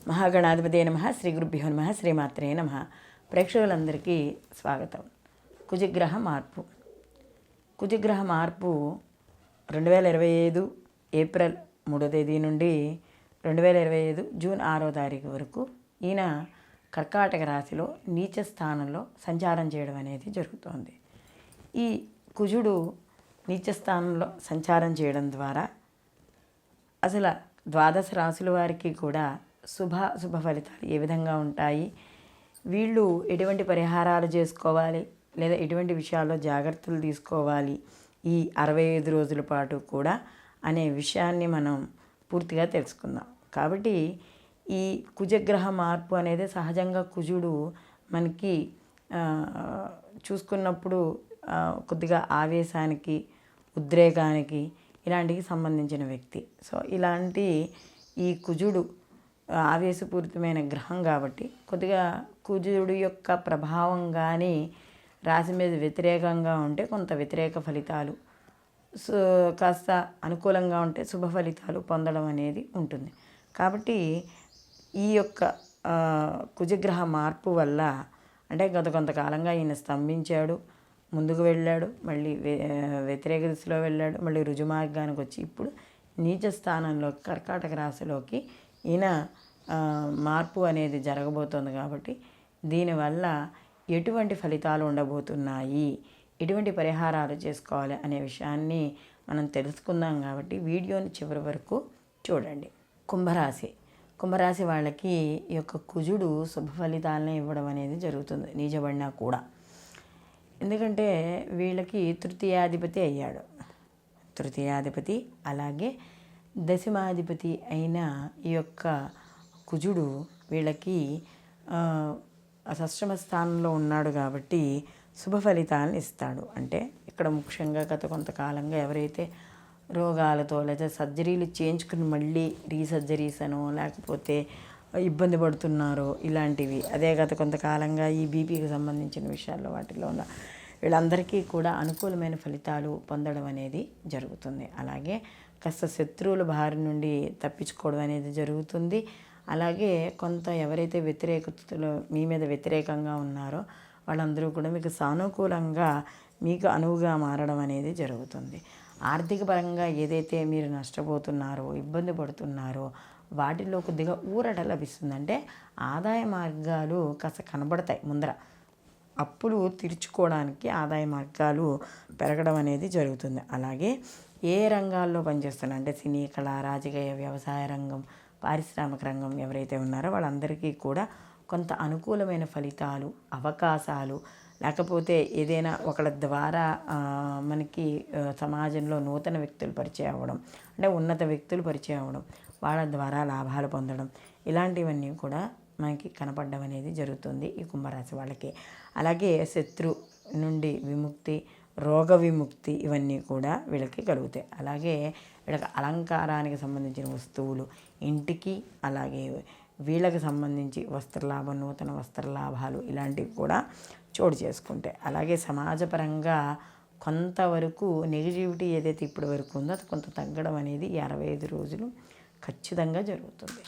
మహాగణాధిపతే నమః. శ్రీ గురుభ్యో నమః. శ్రీమాత్రే నమః. ప్రేక్షకులందరికీ స్వాగతం. కుజగ్రహ మార్పు. కుజగ్రహ మార్పు 2025 ఏప్రిల్ 3వ తేదీ నుండి 2025 జూన్ 6వ తారీఖు వరకు ఈయన కర్కాటక రాశిలో నీచ స్థానంలో సంచారం చేయడం అనేది జరుగుతోంది. ఈ కుజుడు నీచ స్థానంలో సంచారం చేయడం ద్వారా అసలు ద్వాదశ రాశుల వారికి కూడా శుభ ఫలితాలు ఏ విధంగా ఉంటాయి, వీళ్ళు ఎటువంటి పరిహారాలు చేసుకోవాలి లేదా ఎటువంటి విషయాల్లో జాగ్రత్తలు తీసుకోవాలి ఈ 65 రోజుల పాటు కూడా అనే విషయాన్ని మనం పూర్తిగా తెలుసుకుందాం. కాబట్టి ఈ కుజగ్రహ మార్పు అనేది సహజంగా కుజుడు మనకి చూసుకున్నప్పుడు కొద్దిగా ఆవేశానికి, ఉద్రేకానికి ఇలాంటికి సంబంధించిన వ్యక్తి. సో ఇలాంటి ఈ కుజుడు ఆవేశపూరితమైన గ్రహం కాబట్టి కొద్దిగా కుజుడు యొక్క ప్రభావం కానీ రాశి మీద వ్యతిరేకంగా ఉంటే కొంత వ్యతిరేక ఫలితాలు, కాస్త అనుకూలంగా ఉంటే శుభ ఫలితాలు పొందడం అనేది ఉంటుంది. కాబట్టి ఈ యొక్క కుజగ్రహ మార్పు వల్ల అంటే కొంతకాలంగా ఈయన స్తంభించాడు, ముందుకు వెళ్ళాడు, మళ్ళీ వ్యతిరేక దిశలో వెళ్ళాడు, మళ్ళీ రుజుమార్గానికి వచ్చి ఇప్పుడు నీచ స్థానంలో కర్కాటక రాశిలోకి ఈయన మార్పు అనేది జరగబోతోంది. కాబట్టి దీనివల్ల ఎటువంటి ఫలితాలు ఉండబోతున్నాయి, ఎటువంటి పరిహారాలు చేసుకోవాలి అనే విషయాన్ని మనం తెలుసుకుందాం. కాబట్టి వీడియోని చివరి వరకు చూడండి. కుంభరాశి వాళ్ళకి ఈ యొక్క కుజుడు శుభ ఫలితాలనే ఇవ్వడం అనేది జరుగుతుంది, నీచబడినా కూడా. ఎందుకంటే వీళ్ళకి తృతీయాధిపతి అయ్యాడు. తృతీయాధిపతి అలాగే దశమాధిపతి అయిన ఈ యొక్క కుజుడు వీళ్ళకి షష్టమ స్థానంలో ఉన్నాడు కాబట్టి శుభ ఫలితాలను ఇస్తాడు. అంటే ఇక్కడ ముఖ్యంగా గత కొంతకాలంగా ఎవరైతే రోగాలతో లేదా సర్జరీలు చేయించుకుని మళ్ళీ రీసర్జరీస్ అనో లేకపోతే ఇబ్బంది పడుతున్నారో ఇలాంటివి, అదే గత కొంతకాలంగా ఈ బీపీకి సంబంధించిన విషయాల్లో వాటిలో ఉన్న వీళ్ళందరికీ కూడా అనుకూలమైన ఫలితాలు పొందడం అనేది జరుగుతుంది. అలాగే కాస్త శత్రువుల బారి నుండి తప్పించుకోవడం అనేది జరుగుతుంది. అలాగే కొంత ఎవరైతే వ్యతిరేకతలో మీ మీద వ్యతిరేకంగా ఉన్నారో వాళ్ళందరూ కూడా మీకు సానుకూలంగా మీకు అనువుగా మారడం అనేది జరుగుతుంది. ఆర్థిక పరంగా ఏదైతే మీరు నష్టపోతున్నారో, ఇబ్బంది పడుతున్నారో వాటిల్లో కొద్దిగా ఊరట లభిస్తుంది. అంటే ఆదాయ మార్గాలు కాస్త కనబడతాయి ముందర. అప్పులు తీర్చుకోవడానికి ఆదాయ మార్గాలు పెరగడం అనేది జరుగుతుంది. అలాగే ఏ రంగాల్లో పనిచేస్తున్నా అంటే సినీ, కళ, రాజకీయ, వ్యవసాయ రంగం, పారిశ్రామిక రంగం ఎవరైతే ఉన్నారో వాళ్ళందరికీ కూడా కొంత అనుకూలమైన ఫలితాలు, అవకాశాలు, లేకపోతే ఏదైనా ఒకళ్ళ ద్వారా మనకి సమాజంలో నూతన వ్యక్తులు పరిచయం అవ్వడం, అంటే ఉన్నత వ్యక్తులు పరిచయం అవ్వడం, వాళ్ళ ద్వారా లాభాలు పొందడం, ఇలాంటివన్నీ కూడా మనకి కనపడడం అనేది జరుగుతుంది ఈ కుంభరాశి వాళ్ళకి. అలాగే శత్రు నుండి విముక్తి, రోగ విముక్తి ఇవన్నీ కూడా వీళ్ళకి కలుగుతాయి. అలాగే వీళ్ళకి అలంకారానికి సంబంధించిన వస్తువులు ఇంటికి, అలాగే వీళ్ళకి సంబంధించి వస్త్రలాభం, నూతన వస్త్రలాభాలు ఇలాంటివి కూడా చోటు చేసుకుంటాయి. అలాగే సమాజపరంగా కొంతవరకు నెగిటివిటీ ఏదైతే ఇప్పటి వరకు ఉందో అది కొంత తగ్గడం అనేది ఈ 65 రోజులు ఖచ్చితంగా జరుగుతుంది.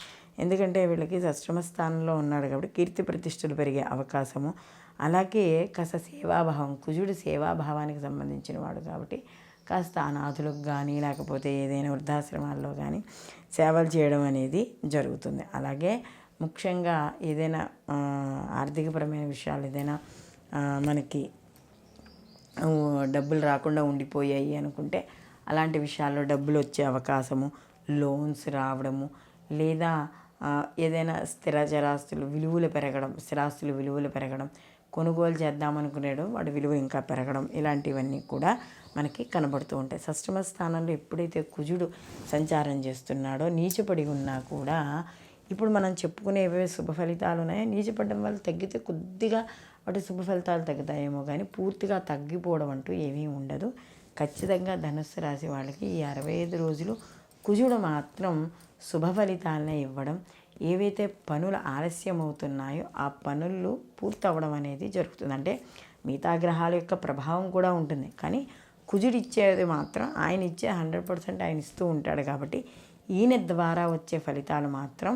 ఎందుకంటే వీళ్ళకి షష్టమ స్థానంలో ఉన్నాడు కాబట్టి కీర్తి ప్రతిష్టలు పెరిగే అవకాశము, అలాగే కాస్త సేవాభావం, కుజుడు సేవాభావానికి సంబంధించిన వాడు కాబట్టి కాస్త అనాథులకు కానీ లేకపోతే ఏదైనా వృద్ధాశ్రమాల్లో కానీ సేవలు చేయడం అనేది జరుగుతుంది. అలాగే ముఖ్యంగా ఏదైనా ఆర్థికపరమైన విషయాలు, ఏదైనా మనకి డబ్బులు రాకుండా ఉండిపోయాయి అనుకుంటే అలాంటి విషయాల్లో డబ్బులు వచ్చే అవకాశము, లోన్స్ రావడము, లేదా ఏదైనా స్థిరాస్తులు విలువలు పెరగడం, కొనుగోలు చేద్దామనుకునేడు వాడి విలువ ఇంకా పెరగడం, ఇలాంటివన్నీ కూడా మనకి కనబడుతూ ఉంటాయి. షష్టమ స్థానంలో ఎప్పుడైతే కుజుడు సంచారం చేస్తున్నాడో నీచపడి ఉన్నా కూడా ఇప్పుడు మనం చెప్పుకునే ఏవే శుభ ఫలితాలు ఉన్నాయో నీచపడడం వల్ల తగ్గితే కొద్దిగా వాటి శుభ ఫలితాలు తగ్గుతాయేమో కానీ పూర్తిగా తగ్గిపోవడం అంటూ ఏమీ ఉండదు. ఖచ్చితంగా ధనుస్సు రాశి వాళ్ళకి ఈ 65 రోజులు కుజుడు మాత్రం శుభ ఫలితాలనే ఇవ్వడం, ఏవైతే పనులు ఆలస్యం అవుతున్నాయో ఆ పనులు పూర్తి అవ్వడం అనేది జరుగుతుంది. అంటే మిగతా గ్రహాల యొక్క ప్రభావం కూడా ఉంటుంది, కానీ కుజుడు ఇచ్చేది మాత్రం ఆయన ఇచ్చే 100% ఆయన ఇస్తూ ఉంటాడు. కాబట్టి ఈయన ద్వారా వచ్చే ఫలితాలు మాత్రం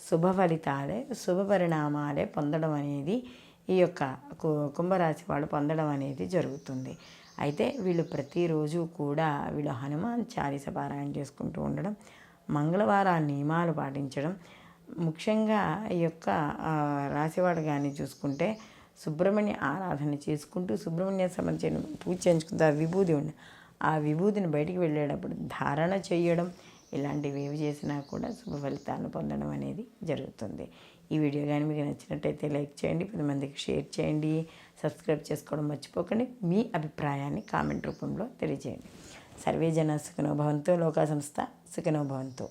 శుభ ఫలితాలే, శుభ పరిణామాలే పొందడం అనేది ఈ యొక్క కుంభరాశి వాళ్ళు పొందడం అనేది జరుగుతుంది. అయితే వీళ్ళు ప్రతిరోజు కూడా వీళ్ళు హనుమాన్ చాలీస పారాయణ చేసుకుంటూ ఉండడం, మంగళవారాల నియమాలు పాటించడం, ముఖ్యంగా ఈ యొక్క రాశివాడు కానీ చూసుకుంటే సుబ్రహ్మణ్య ఆరాధన చేసుకుంటూ సుబ్రహ్మణ్య సంబంధించిన పూజ చేయించుకుంటూ ఆ విభూది ఉంది, ఆ విభూతిని బయటికి వెళ్ళేటప్పుడు ధారణ చేయడం, ఇలాంటివి ఏవి చేసినా కూడా శుభ ఫలితాలను పొందడం అనేది జరుగుతుంది. ఈ వీడియో కానీ మీకు నచ్చినట్టయితే లైక్ చేయండి, 10 మందికి షేర్ చేయండి, సబ్స్క్రైబ్ చేసుకోవడం మర్చిపోకండి. మీ అభిప్రాయాన్ని కామెంట్ రూపంలో తెలియజేయండి. సర్వే జన సుఖినో భవంతు, లోకా సంస్థ సుఖినో భవంతు.